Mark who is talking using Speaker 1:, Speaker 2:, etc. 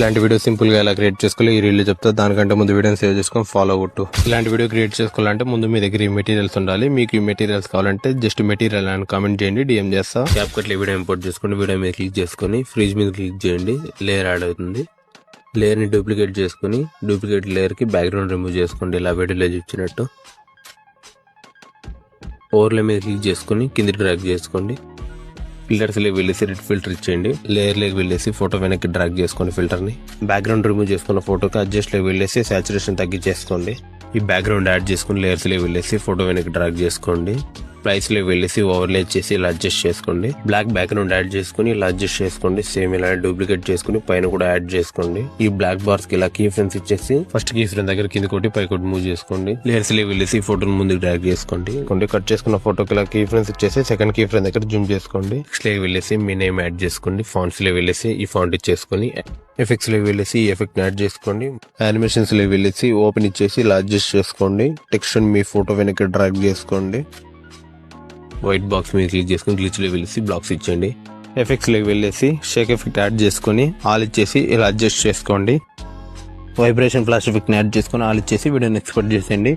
Speaker 1: ఇలాంటి video simple గా ఎలా క్రియేట్ చేసుకోవాలి ఈ రీల్ చెప్తా. దానికంటే ముందు వీడియోని సేవ్ చేసుకొని ఫాలో కొట్టు. ఇలాంటి వీడియో క్రియేట్ చేసుకోవాలంటే ముందు మీ దగ్గర ఈ మెటీరియల్స్ ఉండాలి. మీకు ఈ మెటీరియల్స్ కావాలంటే జస్ట్ మెటీరియల్ అని కామెంట్ చేయండి, డిఎం చేస్తా. క్యాప్ కట్ వీడియో ఇంపోర్ట్ చేసుకోండి. వీడియో మీద క్లిక్ చేసుకుని ఫ్రీజ్ మీద క్లిక్ చేయండి. లేయర్ యాడ్ అవుతుంది. లేయర్ ని డూప్లికేట్ చేసుకుని డూప్లికేట్ లేయర్ కి బ్యాక్గ్రౌండ్ రిమూవ్ చేసుకోండి. ఇలా వీడియోలో ఇచ్చినట్టు ఓవర్లే మీద క్లిక్ చేసుకుని కిందికి డ్రాగ్ చేసుకోండి. ఫిల్టర్స్ లోకి వెళ్ళేసి రెడ్ ఫిల్టర్ ఇచ్చేయండి. లేయర్ లోకి వెళ్ళేసి ఫోటో వెనక్కి డ్రాగ్ చేసుకోండి. ఫిల్టర్ ని బ్యాక్గ్రౌండ్ రిమూవ్ చేసుకున్న ఫోటోకి అడ్జస్ట్ లోకి వెళ్ళేసి సాచురేషన్ తగ్గించేసుకోండి. ఈ బ్యాక్గ్రౌండ్ యాడ్ చేసుకుని లేయర్స్ లోకి వెళ్ళేసి ఫోటో వెనక్కి డ్రాగ్ చేసుకోండి. ప్రైస్ లోకి వెళ్ళేసి ఓవర్లే చేసి ఇలా అడ్జస్ట్ చేసుకోండి. బ్లాక్ బ్యాక్గ్రౌండ్ యాడ్ చేసుకుని ఇలా అడ్జస్ట్ చేసుకోండి. సేమ్ ఇలా డూప్లికేట్ చేసుకుని పైన కూడా యాడ్ చేసుకోండి. ఈ బ్లాక్ బార్స్ కి ఇలా కీ ఫ్రేమ్స్ ఇచ్చేసి ఫస్ట్ కీ ఫ్రేమ్ దగ్గర కింద కొట్టి పై కొట్టి మూవ్ చేసుకోండి. లేయర్స్ లోకి వెళ్ళేసి ఫోటోని ముందుకు డ్రాగ్ చేసుకోండి. కట్ చేసుకున్న ఫోటోకి ఇలా కీ ఫ్రేమ్స్ ఇచ్చేసి సెకండ్ కీ ఫ్రేమ్ దగ్గర జూమ్ చేసుకోండి. నెక్స్ట్ లోకి వెళ్ళేసి మీ నేమ్ యాడ్ చేసుకోండి. ఫాంట్స్ లోకి వెళ్ళేసి ఈ ఫాంట్ ఇచ్చేసుకుని ఎఫెక్ట్స్ లోకి వెళ్ళేసి ఈ ఎఫెక్ట్ యాడ్ చేసుకోండి. యానిమేషన్స్ లోకి వెళ్ళేసి ఓపెన్ ఇచ్చేసి ఇలా అడ్జస్ట్ చేసుకోండి. టెక్స్ట్ మీ ఫోటో వెనక్కి డ్రాగ్ చేసుకోండి. వైట్ బాక్స్ మీద క్లిక్ చేసుకుని గ్లిచ్ లో వెళ్ళేసి బ్లాక్స్ ఇచ్చేయండి. ఎఫెక్ట్స్ లోకి వెళ్ళేసి షేక్ ఎఫెక్ట్ యాడ్ చేసుకుని ఆల్ ఇచ్చేసి ఇలా అడ్జస్ట్ చేసుకోండి. వైబ్రేషన్ ఫ్లాష్ ఎఫెక్ట్ యాడ్ చేసుకుని ఆల్ ఇచ్చేసి వీడియోని ఎక్స్పోర్ట్ చేసేయండి.